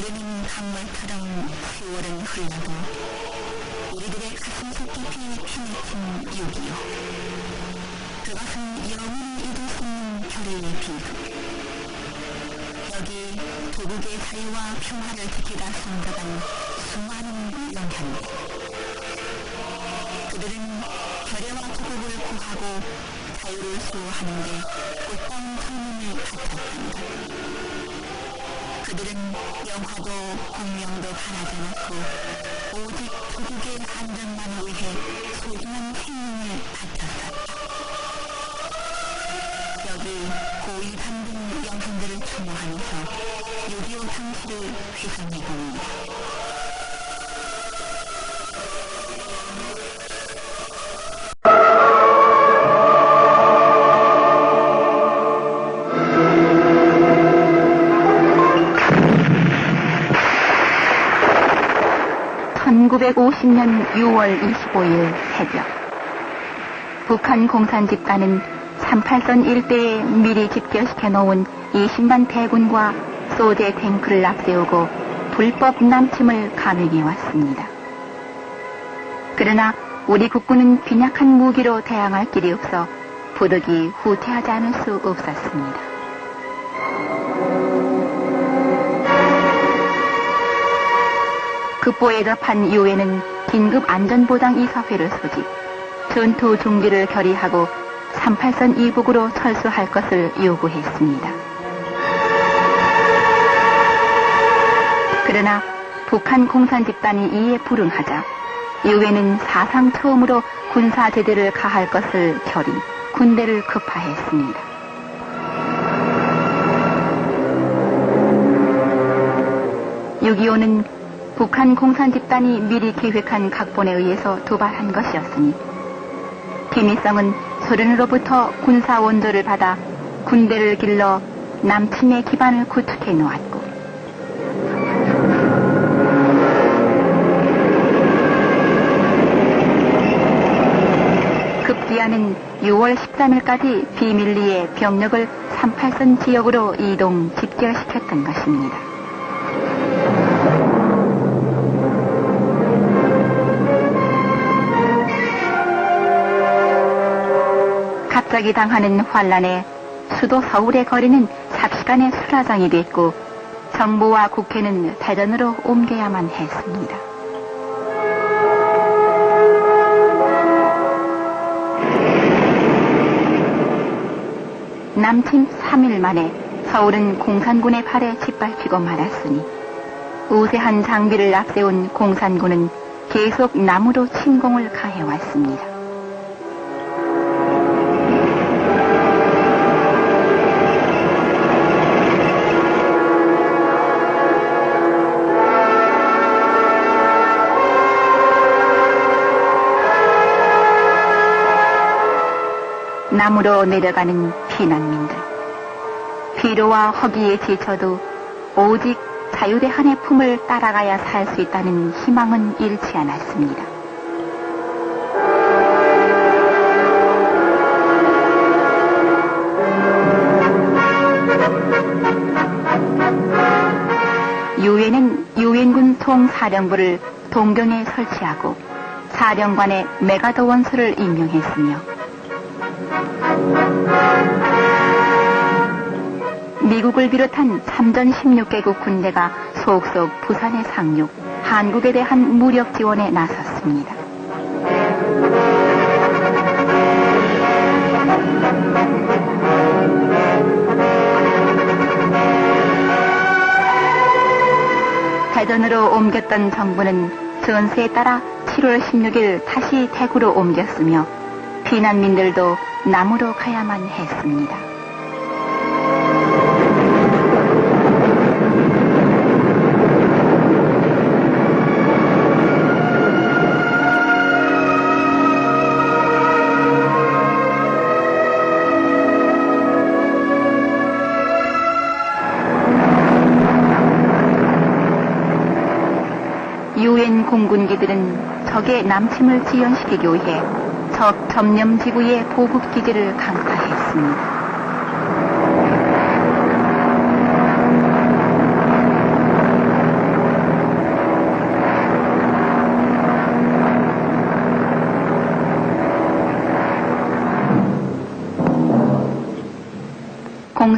흐르는 강물처럼 10월은 흘러도 우리들의 가슴속 깊이 피맺힌 6.25. 그것은 영원히 잊을 수 없는 별의 비극. 여기 도국의 자유와 평화를 지키다 숨져간 수많은 영현들. 그들은 별의와 도국을 구하고 자유를 수호하는데 꽃다운生命을 바쳤단다. 그들은 영화도 공명도 바라지 않았고 오직 도국의 안전만을 위해 소중한 생명을 바쳤었다. 여기 고위 반등 영혼들을 추모하면서 6.25 당시를 회상해봅니다. (1950년 6월 25일) 새벽, 북한 공산집단은 38선 일대에 미리 집결시켜 놓은 20만 대군과 소재 탱크를 앞세우고 불법 남침을 감행해 왔습니다. 그러나 우리 국군은 빈약한 무기로 대항할 길이 없어 부득이 후퇴하지 않을 수 없었습니다. 급보에 접한 유엔은 긴급 안전보장이사회를 소집, 전투 중지를 결의하고 38선 이북으로 철수할 것을 요구했습니다. 그러나 북한 공산집단이 이에 불응하자 유엔은 사상 처음으로 군사제재를 가할 것을 결의, 군대를 급파했습니다. (6.25는) 북한 공산집단이 미리 계획한 각본에 의해서 도발한 것이었으니 김일성은 소련으로부터 군사 원조를 받아 군대를 길러 남침의 기반을 구축해 놓았고, 급기야는 6월 13일까지 비밀리에 병력을 38선 지역으로 이동 집결시켰던 것입니다. 갑자기 당하는 환란에 수도 서울의 거리는 삽시간에 수라장이 됐고 정부와 국회는 대전으로 옮겨야만 했습니다. 남침 3일 만에 서울은 공산군의 팔에 짓밟히고 말았으니 우세한 장비를 앞세운 공산군은 계속 남으로 침공을 가해왔습니다. 남으로 내려가는 피난민들. 피로와 허기에 지쳐도 오직 자유대한의 품을 따라가야 살 수 있다는 희망은 잃지 않았습니다. 유엔은 유엔군 총사령부를 동경에 설치하고 사령관에 메가더 원수를 임명했으며 미국을 비롯한 참전 16개국 군대가 속속 부산에 상륙, 한국에 대한 무력 지원에 나섰습니다. 대전으로 옮겼던 정부는 전세에 따라 7월 16일 다시 대구로 옮겼으며 피난민들도 남으로 가야만 했습니다. 유엔 공군기들은 적의 남침을 지연시키기 위해 적 점령 지구의 보급기지를 강타했습니다.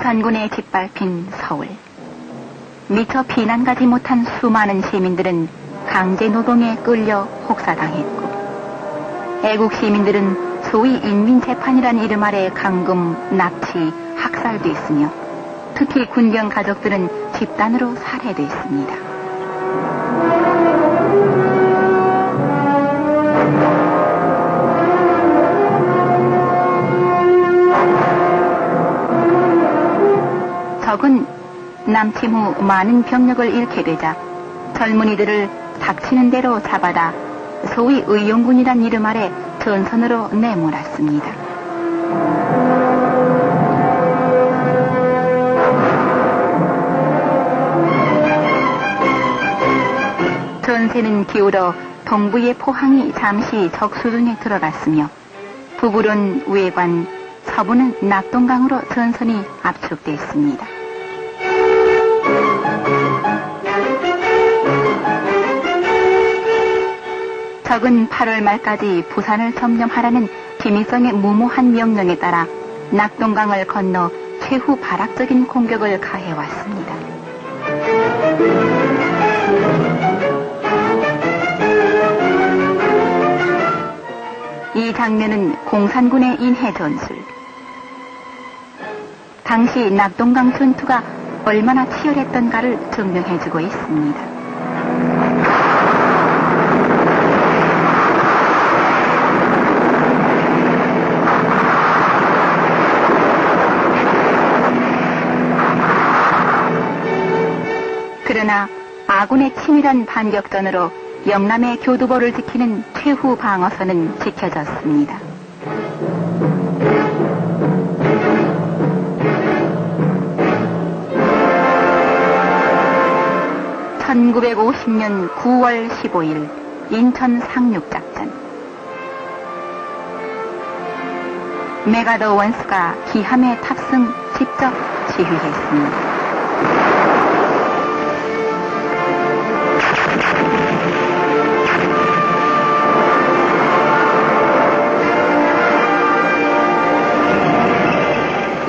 공산군에 짓밟힌 서울. 미처 피난 가지 못한 수많은 시민들은 강제 노동에 끌려 혹사당했고, 애국 시민들은 소위 인민재판이란 이름 아래 감금, 납치, 학살됐으며, 특히 군병 가족들은 집단으로 살해됐습니다. 적은 남침 후 많은 병력을 잃게 되자 젊은이들을 닥치는 대로 잡아다 소위 의용군이란 이름 아래 전선으로 내몰았습니다. 전세는 기울어 동부의 포항이 잠시 적수중에 들어갔으며 북으론 외관, 서부는 낙동강으로 전선이 압축됐습니다. 적은 8월 말까지 부산을 점령하라는 김일성의 무모한 명령에 따라 낙동강을 건너 최후 발악적인 공격을 가해왔습니다. 이 장면은 공산군의 인해 전술. 당시 낙동강 전투가 얼마나 치열했던가를 증명해주고 있습니다. 그러나 아군의 치밀한 반격전으로 영남의 교두보를 지키는 최후 방어선은 지켜졌습니다. (1950년 9월 15일) 인천 상륙작전. 메가더 원스가 기함에 탑승 직접 지휘했습니다.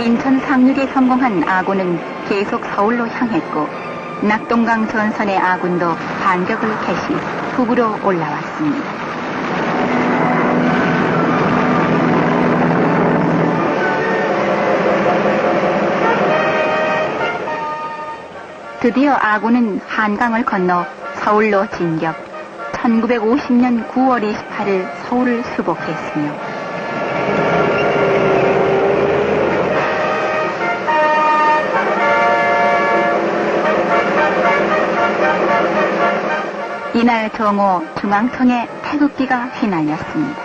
인천 상륙에 성공한 아군은 계속 서울로 향했고, 낙동강 전선의 아군도 반격을 개시 북으로 올라왔습니다. 드디어 아군은 한강을 건너 서울로 진격, 1950년 9월 28일 서울을 수복했으며 이날 정오 중앙청에 태극기가 휘날렸습니다.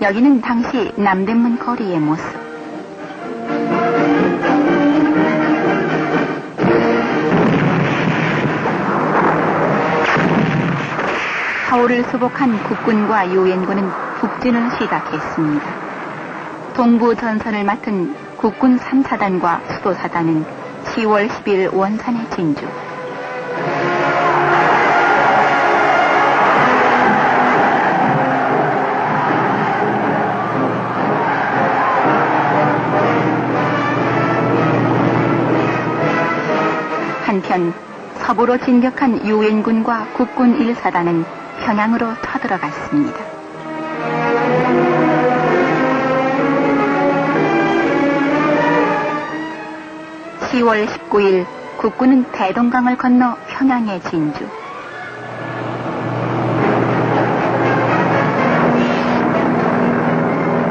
여기는 당시 남대문 거리의 모습. 서울을 수복한 국군과 유엔군은 북진을 시작했습니다. 동부 전선을 맡은 국군 3사단과 수도사단은 10월 10일 원산에 진주. 한편 서부로 진격한 유엔군과 국군 1사단은 평양으로 쳐들어갔습니다. (10월 19일) 국군은 대동강을 건너 평양에 진주.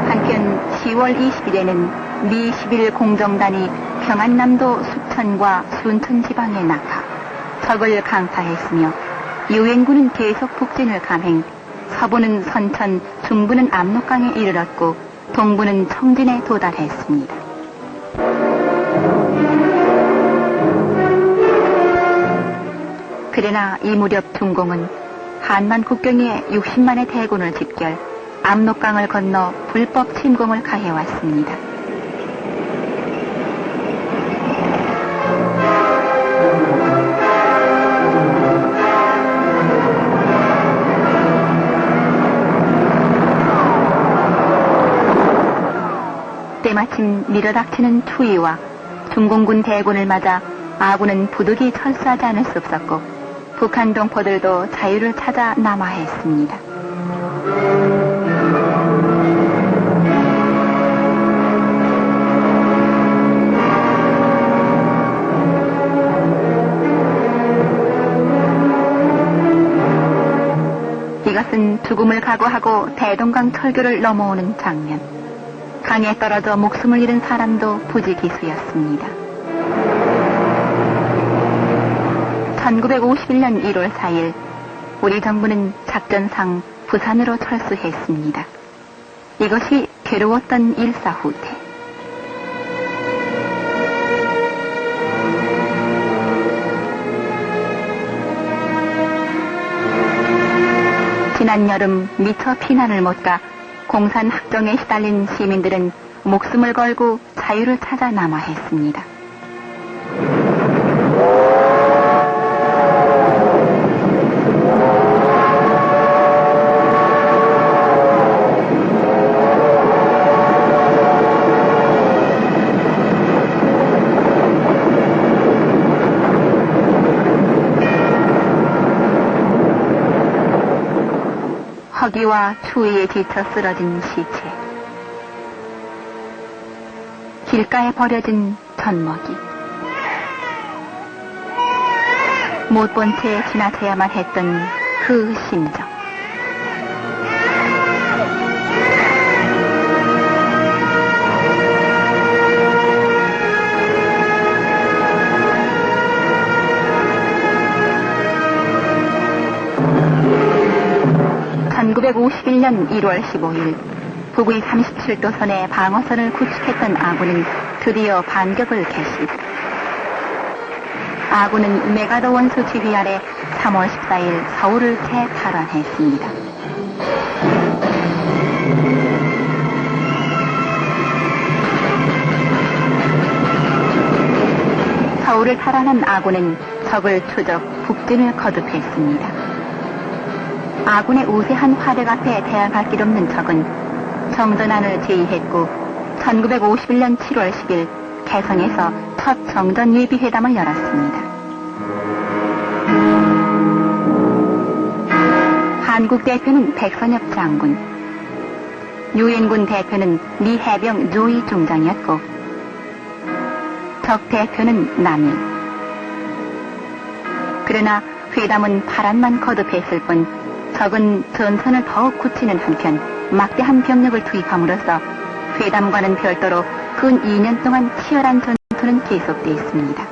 한편 10월 20일에는 미 11 공정단이 평안남도 숙천과 순천 지방에 낙하, 적을 강타했으며 유엔군은 계속 북진을 감행, 서부는 선천, 중부는 압록강에 이르렀고 동부는 청진에 도달했습니다. 그러나 이 무렵 중공은 한만 국경에 60만의 대군을 집결, 압록강을 건너 불법 침공을 가해왔습니다. 때마침 밀어닥치는 추위와 중공군 대군을 맞아 아군은 부득이 철수하지 않을 수 없었고 북한 동포들도 자유를 찾아 남하했습니다. 이것은 죽음을 각오하고 대동강 철교를 넘어오는 장면. 강에 떨어져 목숨을 잃은 사람도 부지기수였습니다. 1951년 1월 4일 우리 정부는 작전상 부산으로 철수했습니다. 이것이 괴로웠던 일사후퇴. 지난 여름 미처 피난을 못 가 공산 학정에 시달린 시민들은 목숨을 걸고 자유를 찾아 남하했습니다. 허기와 추위에 지쳐 쓰러진 시체, 길가에 버려진 젖먹이, 못 본 채 지나쳐야만 했던 그 심정. (1951년 1월 15일) 북위 37도선의 방어선을 구축했던 아군은 드디어 반격을 개시. 아군은 메가더 원수 지휘 아래 3월 14일 서울을 재탈환했습니다. 서울을 탈환한 아군은 적을 추적, 북진을 거듭했습니다. 아군의 우세한 화력 앞에 대항할 길 없는 적은 정전안을 제의했고 1951년 7월 10일 개성에서 첫 정전 예비회담을 열었습니다. 한국 대표는 백선엽 장군, 유엔군 대표는 미 해병 조이 중장이었고 적 대표는 남일. 그러나 회담은 파란만 거듭했을 뿐 적은 전선을 더욱 굳히는 한편 막대한 병력을 투입함으로써 회담과는 별도로 근 2년 동안 치열한 전투는 계속되었습니다.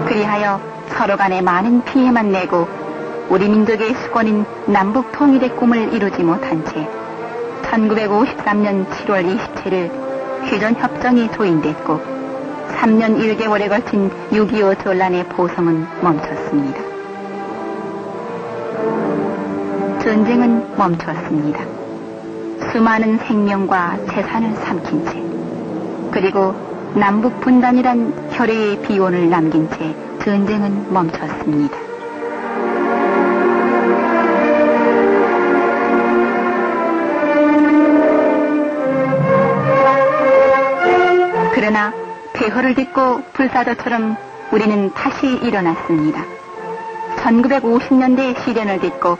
그리하여 서로 간에 많은 피해만 내고 우리 민족의 수권인 남북 통일의 꿈을 이루지 못한 채 1953년 7월 27일 휴전협정이 조인됐고 3년 1개월에 걸친 6.25 전란의 보성은 멈췄습니다. 전쟁은 멈췄습니다. 수많은 생명과 재산을 삼킨 채, 그리고 남북 분단이란 혈의의 비원을 남긴 채 전쟁은 멈췄습니다. 그러나 폐허를 딛고 불사조처럼 우리는 다시 일어났습니다. 1950년대의 시련을 딛고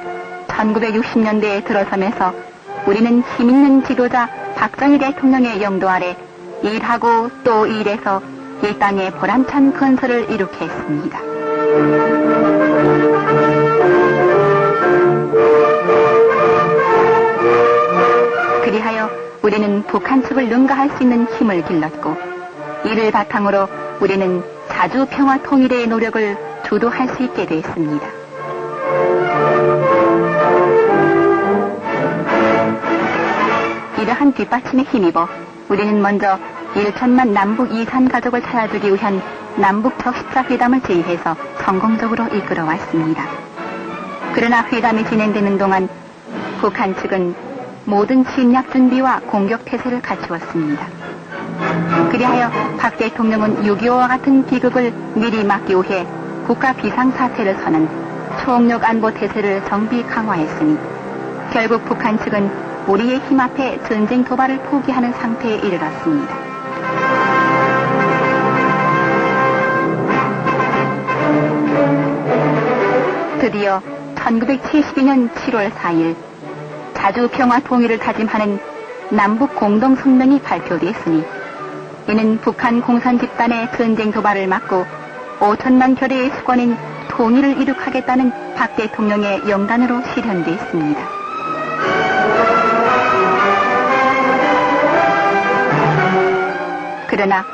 1960년대에 들어서면서 우리는 힘있는 지도자 박정희 대통령의 영도 아래 일하고 또 일해서 이 땅에 보람찬 건설을 이루게 했습니다. 그리하여 우리는 북한 측을 능가할 수 있는 힘을 길렀고 이를 바탕으로 우리는 자주 평화 통일의 노력을 주도할 수 있게 됐습니다. 이러한 뒷받침에 힘입어 우리는 먼저 1천만 남북 이산 가족을 찾아주기 위한 남북 적십자 회담을 제의해서 성공적으로 이끌어왔습니다. 그러나 회담이 진행되는 동안 북한 측은 모든 침략 준비와 공격 태세를 갖추었습니다. 그리하여 박 대통령은 6.25와 같은 비극을 미리 막기 위해 국가 비상사태를 선언, 총력 안보 태세를 정비 강화했으니 결국 북한 측은 우리의 힘 앞에 전쟁 도발을 포기하는 상태에 이르렀습니다. 드디어 1972년 7월 4일 자주 평화 통일을 다짐하는 남북 공동성명이 발표됐으니 이는 북한 공산 집단의 전쟁 도발을 막고 5천만 결의의 수건인 통일을 이룩하겠다는 박 대통령의 영단으로 실현됐습니다. 그러나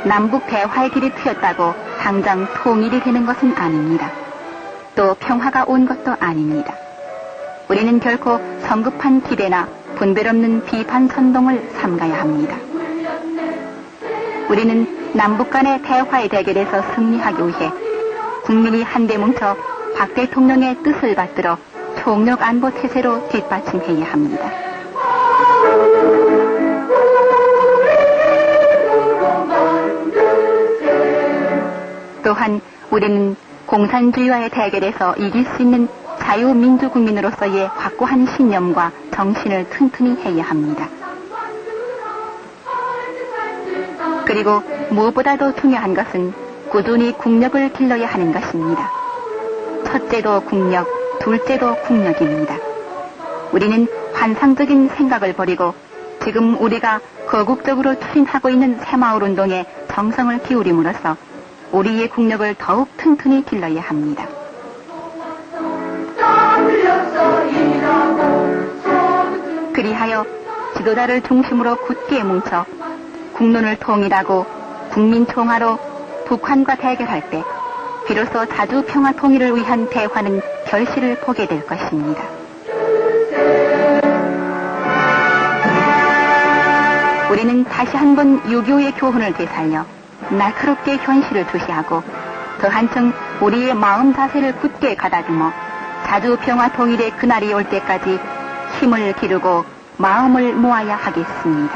남북 대화의 길이 트였다고 당장 통일이 되는 것은 아닙니다. 또 평화가 온 것도 아닙니다. 우리는 결코 성급한 기대나 분별 없는 비판 선동을 삼가야 합니다. 우리는 남북 간의 대화의 대결에서 승리하기 위해 국민이 한데 뭉쳐 박 대통령의 뜻을 받들어 총력 안보 태세로 뒷받침해야 합니다. 또한 우리는 공산주의와의 대결에서 이길 수 있는 자유민주국민으로서의 확고한 신념과 정신을 튼튼히 해야 합니다. 그리고 무엇보다도 중요한 것은 꾸준히 국력을 길러야 하는 것입니다. 첫째도 국력, 둘째도 국력입니다. 우리는 환상적인 생각을 버리고 지금 우리가 거국적으로 추진하고 있는 새마을운동에 정성을 기울임으로써 우리의 국력을 더욱 튼튼히 길러야 합니다. 그리하여 지도자를 중심으로 굳게 뭉쳐 국론을 통일하고 국민총화로 북한과 대결할 때 비로소 자주 평화 통일을 위한 대화는 결실을 보게 될 것입니다. 우리는 다시 한번 6.25의 교훈을 되살려 날카롭게 현실을 주시하고 더 한층 우리의 마음 자세를 굳게 가다듬어 자주 평화 통일의 그날이 올 때까지 힘을 기르고 마음을 모아야 하겠습니다.